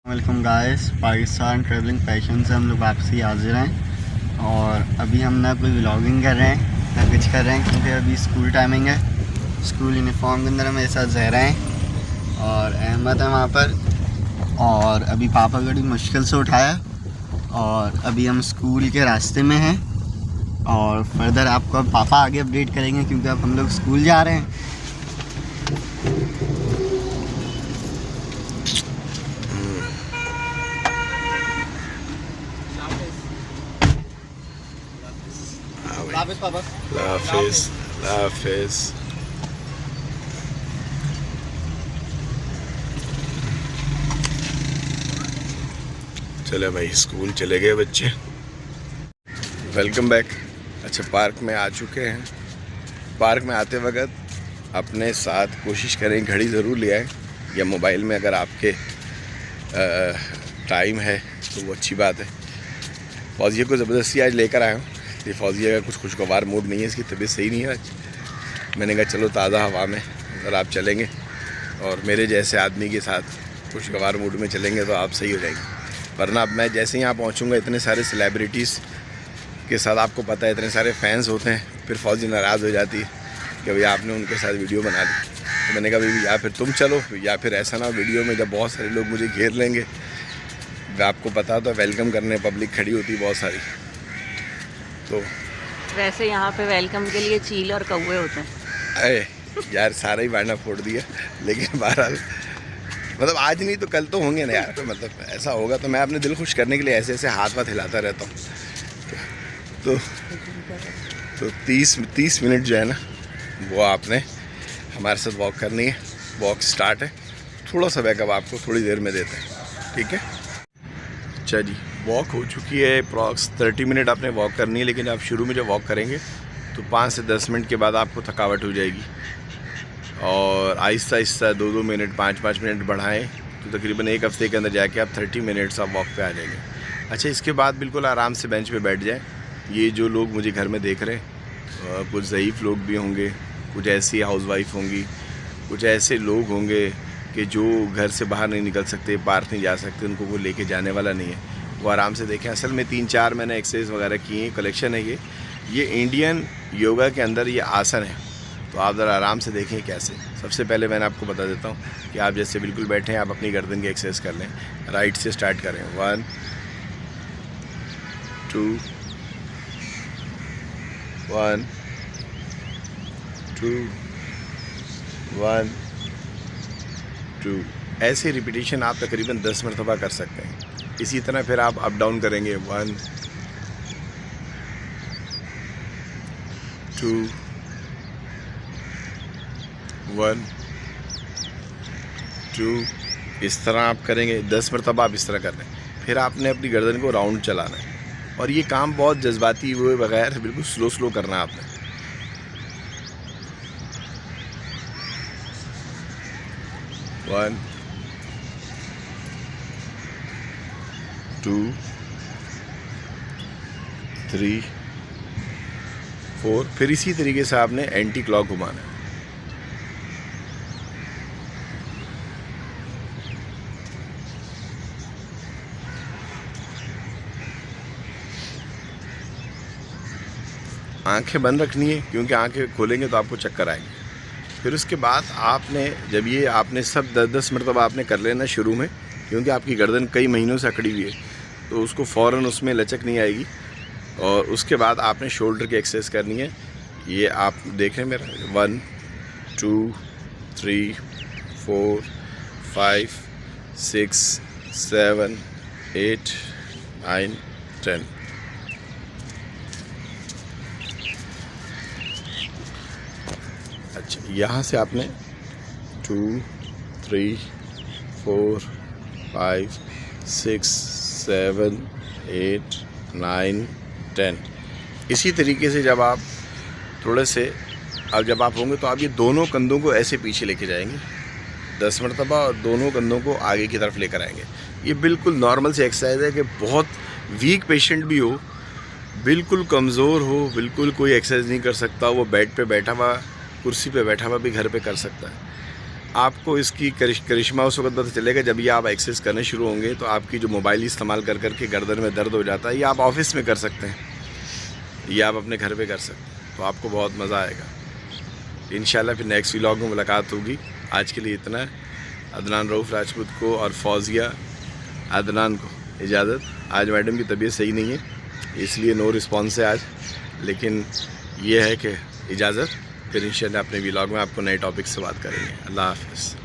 Welcome guys, Pakistan travelling passion से हम लोग वापसी हाजिर हैं। और अभी हम ना कोई व्लॉगिंग कर रहे हैं ना कुछ कर रहे हैं, क्योंकि अभी स्कूल टाइमिंग है। स्कूल यूनिफॉर्म के अंदर हमारे साथ जहरा हैं और अहमद है वहाँ पर। और अभी पापा बड़ी मुश्किल से उठाया और अभी हम स्कूल के रास्ते में हैं। और फर्दर आपको अब पापा आगे अपडेट करेंगे, क्योंकि अब हम लोग स्कूल जा रहे हैं। पापा हाफिज। चले भाई, स्कूल चले गए बच्चे। Welcome back. अच्छा, पार्क में आ चुके हैं। पार्क में आते वक्त अपने साथ कोशिश करें घड़ी ज़रूर ले आएँ, या मोबाइल में अगर आपके टाइम है तो वो अच्छी बात है। फौजिया को ज़बरदस्ती आज लेकर आया हूँ। ये फौजिया का कुछ खुशगवार मूड नहीं है, इसकी तबीयत सही नहीं है आज। मैंने कहा चलो ताज़ा हवा में अगर आप चलेंगे और मेरे जैसे आदमी के साथ खुशगवार मूड में चलेंगे तो आप सही हो जाएंगे। वरना अब मैं जैसे ही यहाँ पहुँचूँगा, इतने सारे सेलिब्रिटीज़ के साथ, आपको पता है इतने सारे फैंस होते हैं, फिर फौजी नाराज़ हो जाती है कि भैया आपने उनके साथ वीडियो बना दी। तो मैंने कहा भाई या फिर तुम चलो, या फिर ऐसा ना वीडियो में जब बहुत सारे लोग मुझे घेर लेंगे। आपको पता तो वेलकम करने पब्लिक खड़ी होती है बहुत सारी। तो वैसे यहाँ पे वेलकम के लिए चील और कौवे होते हैं। अरे यार, सारा ही बारना फोड़ दिया। लेकिन बहरहाल मतलब आज नहीं तो कल तो होंगे ना यार। तो मतलब ऐसा होगा तो मैं अपने दिल खुश करने के लिए ऐसे ऐसे हाथ वाथ हिलाता रहता हूँ। तो 30 मिनट जो है ना, वो आपने हमारे साथ वॉक करनी है। वॉक स्टार्ट है। थोड़ा सा बैकअप आपको थोड़ी देर में देते हैं, ठीक है? अच्छा जी, वॉक हो चुकी है। अप्रॉक्स 30 मिनट आपने वॉक करनी है। लेकिन आप शुरू में जब वॉक करेंगे तो 5 से 10 मिनट के बाद आपको थकावट हो जाएगी। और आहिस्ता आहिस्ता 2-2 मिनट 5-5 मिनट बढ़ाएं तो तकरीबन एक हफ्ते के अंदर जाके आप 30 मिनट्स आप वॉक पे आ जाएंगे। अच्छा, इसके बाद बिल्कुल आराम से बेंच पे बैठ जाएं। ये जो लोग मुझे घर में देख रहे हैं, कुछ ज़ईफ़ लोग भी होंगे, कुछ ऐसी हाउसवाइफ होंगी, कुछ ऐसे लोग होंगे कि जो घर से बाहर नहीं निकल सकते, पार्क नहीं जा सकते, उनको वो लेके जाने वाला नहीं है। वो आराम से देखें। असल में 3-4 मैंने एक्सरसाइज वगैरह की हैं, कलेक्शन है ये इंडियन योगा के अंदर ये आसन है। तो आप ज़रा आराम से देखें कैसे। सबसे पहले मैंने आपको बता देता हूँ कि आप जैसे बिल्कुल बैठे हैं, आप अपनी गर्दन की एक्सरसाइज कर लें। राइट से स्टार्ट करें। 1 2 1 2 1 2। ऐसे रिपीटेशन आप तकरीबन 10 मरतबा कर सकते हैं। इसी तरह फिर आप अप डाउन करेंगे। 1 2 1 2। इस तरह आप करेंगे 10 मरतबा। आप इस तरह कर लें। फिर आपने अपनी गर्दन को राउंड चलाना है। और ये काम बहुत जज्बाती हुए बगैर बिल्कुल स्लो करना है आपने। 1 2 3 4। फिर इसी तरीके से आपने एंटी क्लॉक घुमाना है। आंखें बंद रखनी है, क्योंकि आंखें खोलेंगे तो आपको चक्कर आएंगे। फिर उसके बाद आपने जब ये आपने सब 10-10 मरतबा आपने कर लेना शुरू में, क्योंकि आपकी गर्दन कई महीनों से अकड़ी हुई है, तो उसको फ़ौरन उसमें लचक नहीं आएगी। और उसके बाद आपने शोल्डर की एक्सरसाइज करनी है। ये आप देख रहे हैं मेरा। 1 2 3 4 5 6 7 8 9 10। अच्छा, यहाँ से आपने 2 3 4 5 6 7 8 9 10। इसी तरीके से जब आप थोड़े से जब आप होंगे तो आप ये दोनों कंधों को ऐसे पीछे लेके जाएंगे 10 मरतबा, और दोनों कंधों को आगे की तरफ लेकर आएंगे। ये बिल्कुल नॉर्मल सी एक्सरसाइज है कि बहुत वीक पेशेंट भी हो, बिल्कुल कमज़ोर हो, बिल्कुल कोई एक्सरसाइज नहीं कर सकता, वो बेड पे बैठा हुआ, कुर्सी पे बैठा हुआ भी घर पे कर सकता है। आपको इसकी करिश्मा उस वक्त पता चलेगा जब ये आप एक्सेस करने शुरू होंगे। तो आपकी जो मोबाइल इस्तेमाल कर कर के गर्दन में दर्द हो जाता है, ये आप ऑफिस में कर सकते हैं, ये आप अपने घर पे कर सकते हैं, तो आपको बहुत मज़ा आएगा। इंशाल्लाह फिर नेक्स्ट व्लॉग में मुलाकात होगी। आज के लिए इतना है। अदनान रऊफ़ राजपूत को और फौजिया अदनान को इजाज़त। आज मैडम की तबीयत सही नहीं है, इसलिए नो रिस्पॉन्स है आज, लेकिन ये है कि इजाज़त। फिर इंशाल्लाह अपने व्लॉग में आपको नए टॉपिक से बात करेंगे। अल्लाह हाफ़िज़।